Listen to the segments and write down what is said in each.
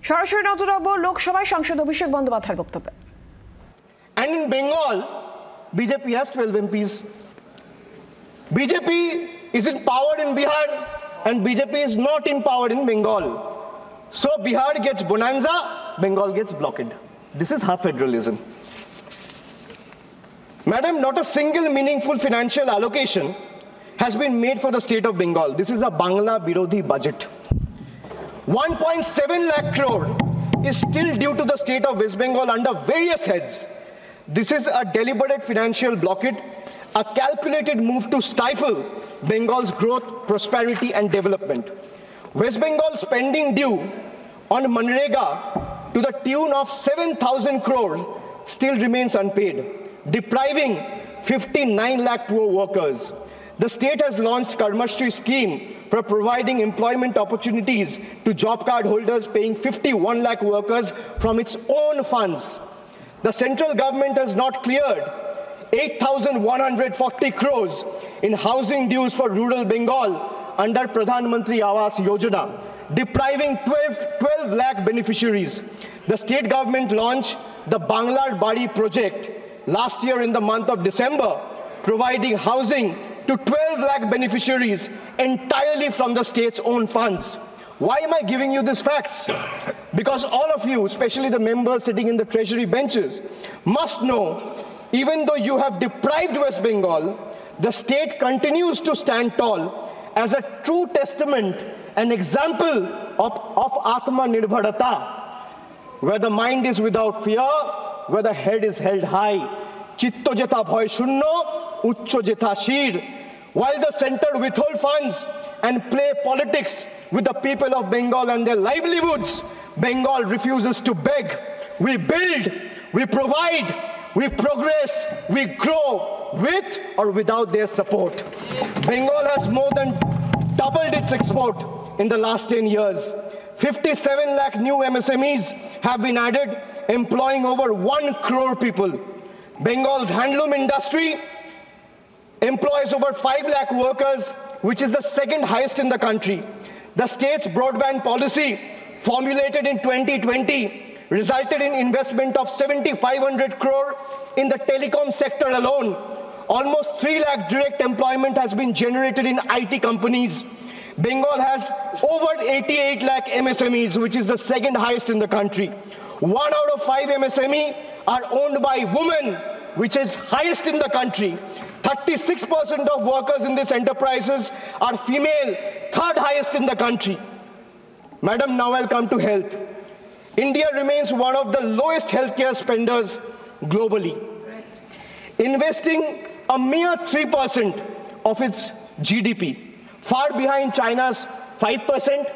সরাসরি নজর রাখবো লোকসভায় সাংসদ অভিষেক বন্দ্যোপাধ্যায়ের বক্তব্যে। And in Bengal, BJP has 12 MPs. BJP is in power in Bihar and BJP is not in power in Bengal. So Bihar gets bonanza, Bengal gets blockade. This is half federalism. Madam, not a single meaningful financial allocation has been made for the state of Bengal. This is a Bangla Birodhi budget. 1.7 lakh crore is still due to the state of West Bengal under various heads. This is a deliberate financial blockade, a calculated move to stifle Bengal's growth, prosperity and development. West Bengal's spending due on Manrega to the tune of 7,000 crore still remains unpaid, depriving 59 lakh poor workers. The state has launched Karmashri scheme for providing employment opportunities to job card holders, paying 51 lakh workers from its own funds. The central government has not cleared 8,140 crores in housing dues for rural Bengal under Pradhan Mantri Awas Yojana, depriving 12 lakh beneficiaries. The state government launched the Banglar Bari project last year in the month of December, providing housing to 12 lakh beneficiaries entirely from the state's own funds. Why am I giving you these facts? Because all of you, especially the members sitting in the treasury benches, must know, even though you have deprived West Bengal, the state continues to stand tall as a true testament, an example of Atma Nirbharata, where the mind is without fear, where the head is held high. Chitto jeta bhoy shunno, uchcho jeta shir. While the center withhold funds and play politics with the people of Bengal and their livelihoods, Bengal refuses to beg. We build, we provide, we progress, we grow with or without their support. Bengal has more than doubled its export in the last 10 years. 57 lakh new MSMEs have been added, employing over 1 crore people. Bengal's handloom industry employs over 5 lakh workers, which is the second highest in the country. The state's broadband policy, formulated in 2020, resulted in investment of 7,500 crore in the telecom sector alone. Almost 3 lakh direct employment has been generated in IT companies. Bengal has over 88 lakh MSMEs, which is the second highest in the country. 1 out of 5 MSME are owned by women, which is highest in the country. 36% of workers in these enterprises are female, third highest in the country. Madam, now I'll come to health. India remains one of the lowest healthcare spenders globally, investing a mere 3% of its GDP, far behind China's 5%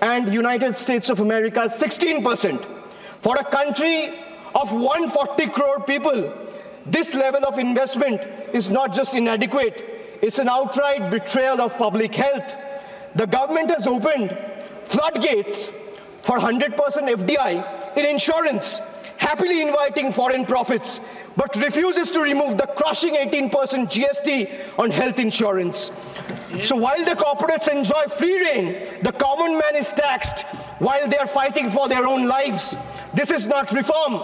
and United States of America's 16%. For a country of 140 crore people, this level of investment is not just inadequate, it's an outright betrayal of public health. The government has opened floodgates for 100% FDI in insurance, happily inviting foreign profits, but refuses to remove the crushing 18% GST on health insurance. So while the corporates enjoy free rein, the common man is taxed while they are fighting for their own lives. This is not reform.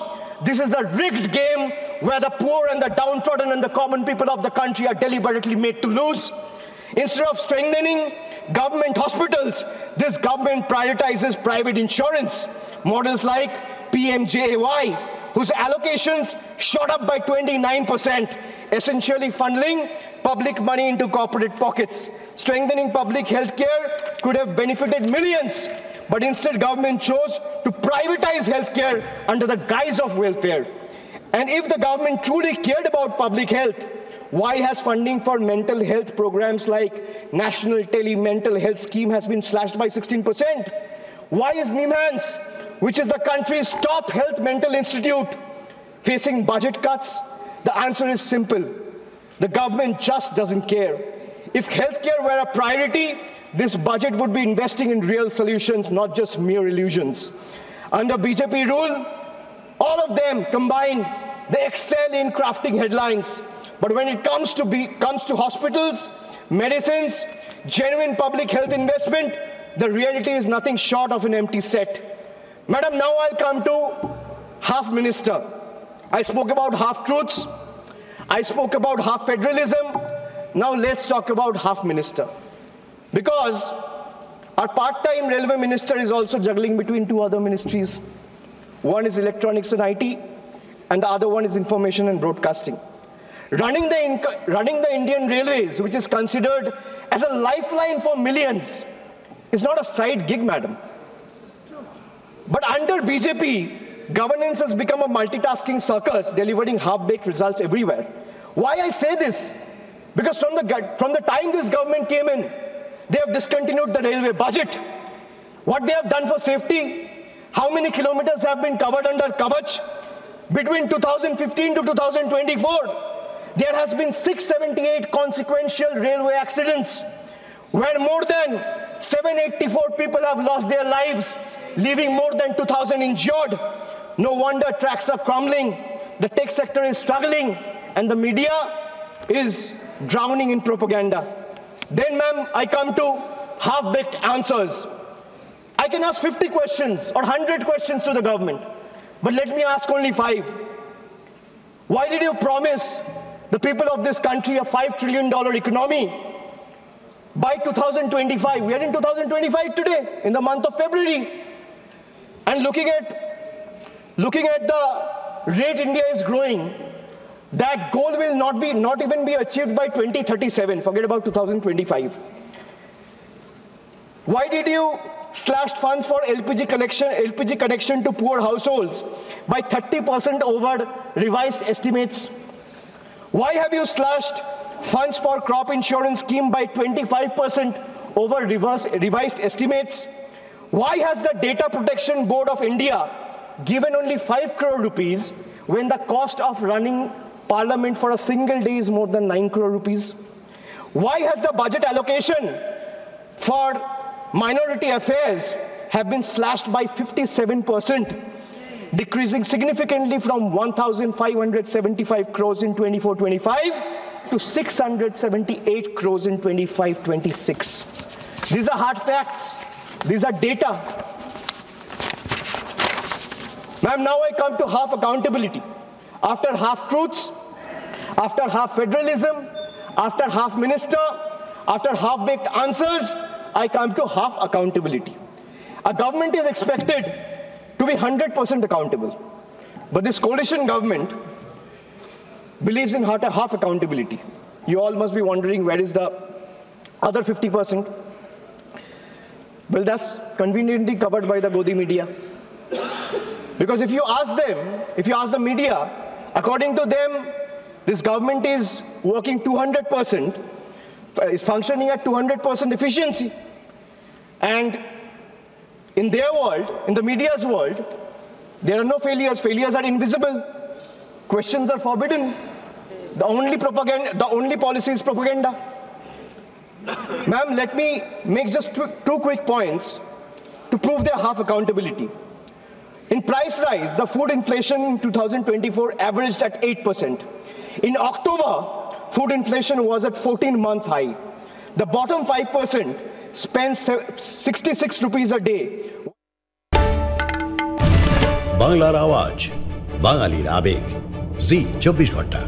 This is a rigged game where the poor and the downtrodden and the common people of the country are deliberately made to lose. Instead of strengthening government hospitals, this government prioritizes private insurance. Models like PMJAY, whose allocations shot up by 29%, essentially funneling public money into corporate pockets. Strengthening public health care could have benefited millions, but instead government chose to privatize healthcare under the guise of welfare. And if the government truly cared about public health, why has funding for mental health programs like National Tele-Mental Health Scheme has been slashed by 16%? Why is NIMHANS, which is the country's top health mental institute, facing budget cuts? The answer is simple. The government just doesn't care. If healthcare were a priority, this budget would be investing in real solutions, not just mere illusions. Under BJP rule, all of them combined, they excel in crafting headlines. But when it comes to hospitals, medicines, genuine public health investment, the reality is nothing short of an empty set. Madam, now I'll come to half minister. I spoke about half truths. I spoke about half federalism. Now let's talk about half minister. Because our part-time railway minister is also juggling between two other ministries. One is electronics and IT, and the other one is information and broadcasting. Running the Indian Railways, which is considered as a lifeline for millions, is not a side gig, madam. But under BJP, governance has become a multitasking circus, delivering half-baked results everywhere. Why I say this? Because from the time this government came in, they have discontinued the railway budget. What they have done for safety, how many kilometers have been covered under Kavach? Between 2015 to 2024, there has been 678 consequential railway accidents, where more than 784 people have lost their lives, leaving more than 2,000 injured. No wonder tracks are crumbling, the tech sector is struggling, and the media is drowning in propaganda. Then, ma'am, I come to half-baked answers. I can ask 50 questions or 100 questions to the government, but let me ask only 5. Why did you promise the people of this country a $5 trillion economy by 2025? We are in 2025 today, in the month of February. And looking at the rate India is growing, that goal will not even be achieved by 2037. Forget about 2025. Why did you slash funds for LPG connection to poor households by 30% over revised estimates? Why have you slashed funds for crop insurance scheme by 25% over revised estimates? Why has the Data Protection Board of India given only 5 crore rupees when the cost of running Parliament for a single day is more than 9 crore rupees? Why has the budget allocation for minority affairs have been slashed by 57%, decreasing significantly from 1,575 crores in 24-25 to 678 crores in 25-26. These are hard facts. These are data. Ma'am, now I come to half accountability. After half truths, after half federalism, after half minister, after half-baked answers, I come to half accountability. A government is expected to be 100% accountable. But this coalition government believes in half accountability. You all must be wondering, where is the other 50%? Well, that's conveniently covered by the Godi media. Because if you ask the media, according to them, this government is working 200%, is functioning at 200% efficiency. And in their world, in the media's world, there are no failures. Failures are invisible. Questions are forbidden. The only policy is propaganda. Ma'am, let me make just two quick points to prove their half accountability. In price rise, the food inflation in 2024 averaged at 8%. In October, food inflation was at 14-month high. The bottom 5% spends 66 rupees a day. বাংলার আওয়াজ, বাঙালির আবেগ, জি 24 ঘন্টা।